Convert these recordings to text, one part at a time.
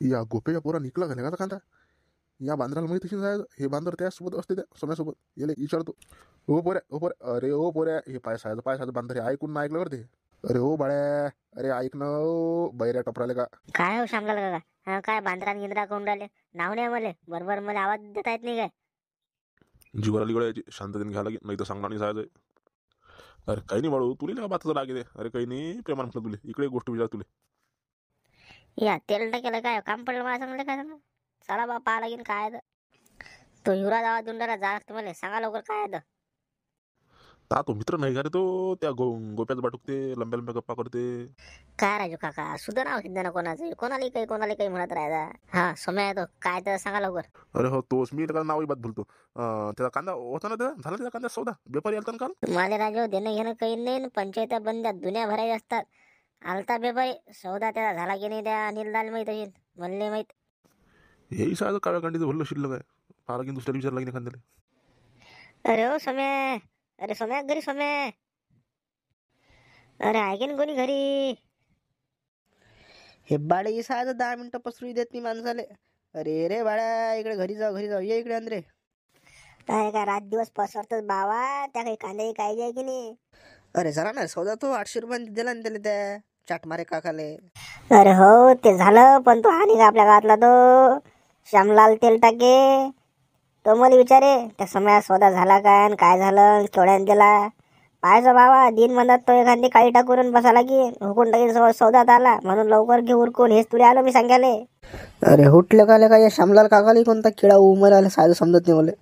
या गोप्याच्या पोरा निघला का नाही का कांदा. या बांद्राला माहिती तशी जायचं. हे बांदर त्यासोबत असते त्या सोन्यासोबत. याला विचारतो. हो पोऱ्या, हो पोऱ्या, अरे हो पोऱ्या, हे पायसाचं बांधर हे ऐकून ना ऐकलं बरं ते. अरे हो बाळ्या, अरे ऐक ना ओ, बैऱ्या टपराले का. काय हो श्यामलाल काका, हा काय बांद्रा गिंद्रा करून राहिले? नाव नाही मला बरोबर, मला आवाज देता येत नाही काय? जीवाला लिगड यायची शांततेने घ्यायला नाही तर सांगणार नाही जायचं. अरे काही नाही बाळू, तुला का बातचं लागे दे. अरे काही नाही प्रेमान म्हटलं तुले, इकडे एक गोष्ट विचार तुले. या तेल टाकेलं काय काम पडलं मला सांगलं काय सांग. चला बा पाहा लागेल काय आहे तर. तो युवराज आवाज देऊन राहिला, जा लागतं मला, सांगा लवकर काय आहे तर. ता तो मित्र नाही का रे तो, त्या गोप्याचं बाटुकते लंब्या लंब्या गप्पा करते. काय राजू काका, सुद्धा नाव घेत ना कोणाचं, कोणाला काही म्हणत राहायचा. हा समय आहे तो, काय तर सांगा लवकर. अरे हो तोच, मी त्याला नावही बात बोलतो. त्याचा कांदा होता ना, त्याचा झाला त्याचा कांदा सौदा, व्यापारी आलता ना काल. तुम्हाला राजू देणं घेणं काही नाही, पंचायत बंद्या दुनिया भरायच्या असतात. आलता बेबाई सौदा त्याचा झाला की नाही त्या अनिल दाल माहित असेल, म्हणले माहित. हेही साधं काव्या कांडीचं भरलं शिल्लक आहे. पाहिलं की दुसऱ्या विचार लागेल एखाद्याला. अरे हो समय, अरे समय घरी समय, अरे आहे ना कोणी घरी? हे बाळे इसायचं 10 मिनिटं पसरू देत नाही माणसाले. अरे रे बाळा, इकडे घरी जाऊ ये इकडे अंदरे. काय का रात दिवस पसरतच बावा, त्या काही कांद्याची काळजी आहे की नाही? अरे जरा ना सौदा तो 800 रुपयांनी दिला ना त्याला त्या चाटमारे काकाले. अरे हो ते झालं, पण तो आणि का आपल्या गावातला तो श्यामलाल तेल टाके, तो मला विचारे त्या समयात सौदा झाला काय आणि काय झालं केवढ्याने दिला. पाहायचं बाबा, दिन म्हणत तो एखादी काळी टाकून बसाला की हुकून टाकीन सौदात आला, म्हणून लवकर घे उरकून, हेच तुला आलो मी सांगायले. अरे हुटलं का या श्यामलाल काकाला कोणता किडा उमर आला साधं समजत नाही मला.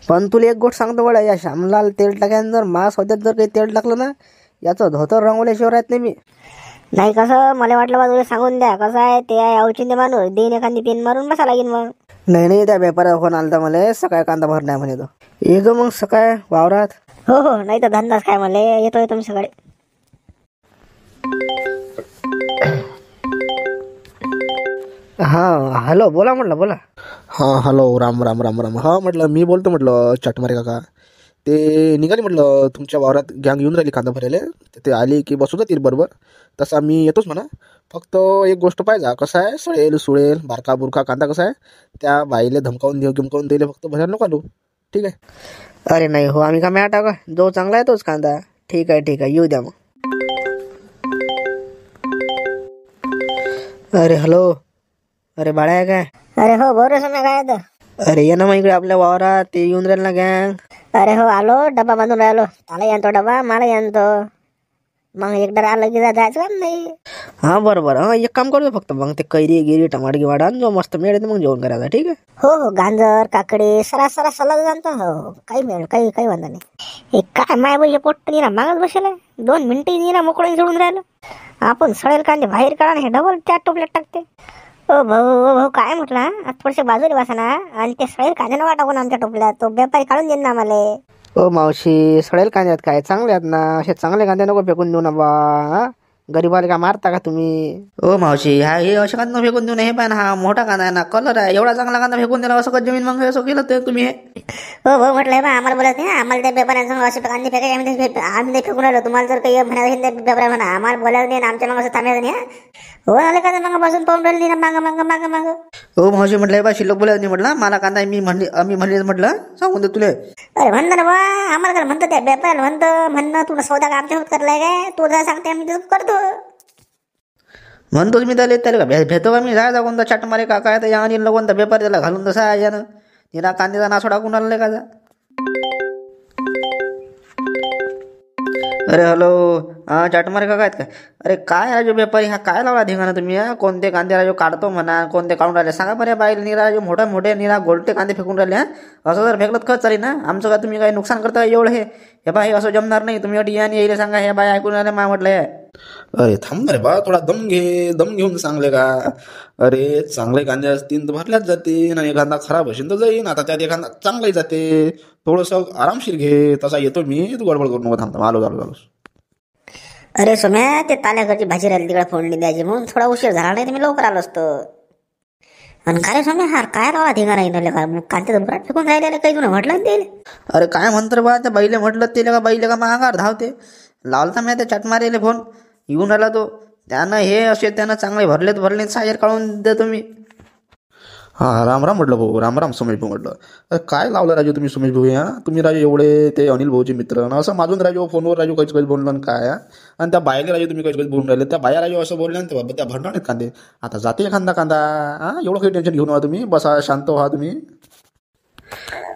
पण तुला एक गोष्ट सांगतो बडा, या श्यामलाल तेल टाक्यानं जर मा सौद्यात जर काही तेल टाकलं ना, याचं धोतर रंगवल्याशिवाय राहत नाही मी. नाही कसं, मला वाटलं बा तुला सांगून द्या कसं आहे ते आहे अवचिंद माणूस, दिन एखादी पिन मारून बसा लागेल मग. नाही त्या व्यापाऱ्या फोन आलता मला सकाळी कांदा भरणार म्हणे तो. ये जो मग सकाळ वावरात. हो हो, नाही तर धंदाच काय मला, येतोय तुम्ही सकाळी. हा हॅलो, बोला म्हटलं बोला. हां हॅलो, राम राम राम राम. हां म्हटलं मी बोलतो म्हटलं चटमारे काका. ते निघाली म्हटलं तुमच्या वावरात गँग येऊन राहिली कांदा भरायला. ते आली की बसू जातील बरोबर. तसा मी येतोच म्हणा. फक्त एक गोष्ट पाहिजे, कसं आहे सळेल सुळेल बारका बुरका कांदा कसा आहे, त्या बाईले धमकावून गिमकावून दिले फक्त भरायला नको आलो. ठीक आहे. अरे नाही हो, आम्ही का मॅटा का, जो चांगला आहे तोच कांदा. ठीक आहे येऊ द्या मग. अरे हॅलो, अरे बाळा आहे काय? अरे हो बरं समय काय तर. अरे ये ना मग इकडे आपल्या वावरात, ते येऊन राहील ना गँग. अरे हो आलो, डबा बांधून राहिलो. त्याला यांतो डबा, मला यांतो, मग एकदा आलं की जायचं काम नाही. हा बरोबर. हा एक काम करतो फक्त, मग ते कैरी गिरी टमाटर गिवाडा जो मस्त मिळेल मग जेवण करायचं. ठीक आहे. हो हो, गांजर काकडे सरास सलाद जाणतो. हो काही मिळेल, काही वांधा नाही. हे काय माय बाई पोट निरा मागच बसेल, 2 मिनिटं निरा मोकळून सोडून राहिलं. आपण सळेल कांदे बाहेर काढा, हे डबल 4 टोपल्यात टाकते. ओ भाऊ काय म्हटलं, आज थोडेसे बाजूला बसा ना, आणि ते सळेल कांदे नका टाकून आमच्या टोपल्यात, तो व्यापारी काढून देईन ना आम्हाला. ओ मावशी, सडेल कांद्यात काय चांगले आहेत ना, असे चांगले कांदे नको फेकून देऊ ना बा. गरीबाला का मारता का तुम्ही? ओ मावशी, हा हे असे कांदा फेकून देऊ नये. हे पण हा मोठा कांदा आहे ना, कलर आहे, एवढा चांगला कांदा फेकून दिला असं कधी जमीन मग असं केलं ते तुम्ही. हो भाऊ म्हटलं बा, आम्हाला बोलत नाही, आम्हाला त्या व्यापाऱ्यांसंग असे कांदे फेकायचे, आम्ही ते फेकून राहिलो. तुम्हाला जर काही म्हणायचं असेल त्या व्यापाऱ्या म्हणा, आम्हाला बोलायला नाही, आमच्या मग असं थांबायचं नाही. हो आले का मग बसून पाहून राहिली ना मागं. हो मावशी म्हटलं बा, शिल्लक बोलायचं नाही म्हटलं, मला कांदा मी म्हणले म्हटलं सांगून दे तुले. अरे म्हणतं ना बा, आम्हाला काय म्हणतं त्या व्यापाऱ्याला म्हणणं तुला सौदा का आमच्या होत करलाय काय, तू जर सांगते आम्ही तसं करतो. म्हणतोच मी त्याला का भेटतो का मी, जायचा कोणता चाट मारे काका आहे या आणि कोणता व्यापारी त्याला घालून तसा आहे यानं निरा कांद्याचा नासोडा कुणाला का. अरे हॅलो, हा चाटमारे काका आहेत का? अरे काय राजू व्यापारी, हा काय लावला धिंगाणा तुम्ही? कोणते कांदे राजू काढतो म्हणा, कोणते काढून राहिले सांगा बरे. बाईल निरा राजू मोठे निरा गोलटे कांदे फेकून राहिले. असं जर फेकलं खत चालेल ना, आमचं का तुम्ही काही नुकसान करता एवढं? हे बाई असं जमणार नाही. तुम्ही अटी आणि येईल सांगा, हे बाई ऐकून राहिले मा म्हटलं. अरे थांब रे बा, थोडा दम घेऊन सांगले का. अरे चांगले कांदे असतील तर भरल्याच जातील, आणि एखादा खराब असेल तर जाईन. आता त्यात एखादा चांगलाही जाते. थोडंसं आरामशीर घे. तसा येतो मी, तू गडबड करू नको. थांब आलो. अरे सोम्या, ते ताल्याकडची भाजी राहिली तिकडे फोडणी द्यायची, म्हणून थोडा उशीर झाला, नाही तर मी लवकर आलो असतो. आणि काय सोम्या, हार काय लावा धिंगा राहिलेला का, कांते तर बराट फेकून राहिलेले, काही तुला म्हटलं ते. अरे काय म्हणतं बा, त्या बाईले म्हटलं ते का बाईले का महागार धावते. लावलता मी त्या चटमारेले फोन, येऊन राहिला तो. त्यानं हे असे त्यानं चांगले भरलेत सायर काढून देतो मी. हां, राम राम म्हटलं भाऊ, राम राम सुमेश भाऊ म्हटलं. काय लावलं राजू तुम्ही सुमेश भाऊ या? तुम्ही राजू एवढे ते अनिल भाऊचे मित्र आणि असं माझून राजू फोनवर राजू काहीच काही बोललं आणि काय हा? आणि त्या बायाला राजू तुम्ही काहीच बोलून राहिले, त्या बाया राजू असं बोलल्या आणि त्या त्या भरणार नाहीत कांदे. आता जाते एखादा कांदा. हां, एवढं काही टेन्शन घेऊन व्हा तुम्ही, बसा शांत व्हा तुम्ही.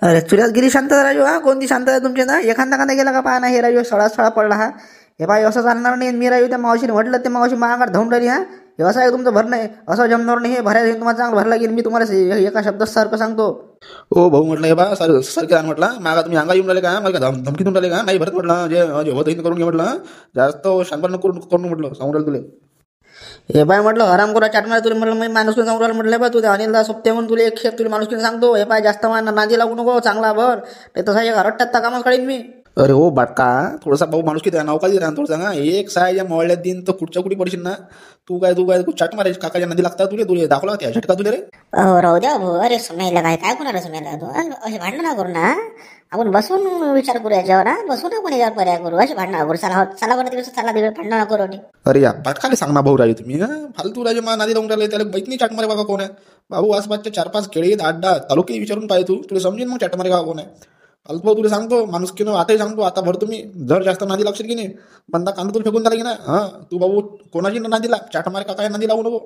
अरे तुझ्याच गिरी शांतता राजू, हा कोणती शांतता आहे तुमची ना? एखादा कांदा गेला का पहा ना, हे राजू सळा पडला हा. हे बाई असं चालणार नाही. मी राजू त्या मावशीने म्हटलं, ते मावशी महागात धावून राहिली हा. हे असं आहे तुमचं भरणं आहे, असं जमणार नाही. हे भरायला तुम्हाला चांगलं भरला लागेल. मी तुम्हाला एका शब्दात सारखं सांगतो. ओ भाऊ म्हटलं, हे बा सरकी म्हटलं, मागा तुम्ही अंगा येऊन राहिले का? मला का धमकी देऊन राहिले का? नाही भरत म्हटलं, जे होतं करून घे म्हटलं. जास्त शांतपणे करून म्हटलं, सांगून राहिलं तुला. हे बाय म्हटलं, हराम करा चाटणार तुला म्हटलं, मी माणूस सांगू राहिलं म्हटलं. बा तू त्या अनिलदा सोबते म्हणून तुला एक खेप तुला माणूस सांगतो. हे पाय जास्त नादी लागू नको, चांगला भर. ते तसा एक हरट्टात कामच काढीन मी. अरे हो बाटका, थोडासा भाऊ माणूस किती नाव का राहा थोडं सांगा. एक साय मोहळ्यात दिन तर कुठच्या कुठे पडशील ना. तू काय चाट मारायची काकाच्या नदी लागता तुले दाखवला त्या झटका तुले रे. राहू द्या भाऊ. अरे सुमेला काय कोणाला सुमेला तू असे भांडण ना करू ना. आपण बसून विचार करू याच्यावर. बसून आपण याच्यावर पर्याय करू. असे भांडण करू. चला बरं तिकडे, चला तिकडे भांडण करू. अरे या बाटकाले सांग ना भाऊ राजू तुम्ही. फालतू राजू मा नादी लावून राहिले, त्याला माहित नाही चाटमारे बाबा कोण आहे. भाऊ आसपासचे 4-5 खेडे 8-10 तालुके विचारून पाहिजे तुला समजेल मग चाटमारे बाबा कोण आहे. फालतू भाऊ तुला सांगतो माणूस की आताही सांगतो, आता भर तुम्ही जर जास्त नादी लागशील की नाही बंदा कांदा तुला फेकून झाला की ना. तू भाऊ कोणाची नादी लाग, चाटमारे काका नादी लावू नको.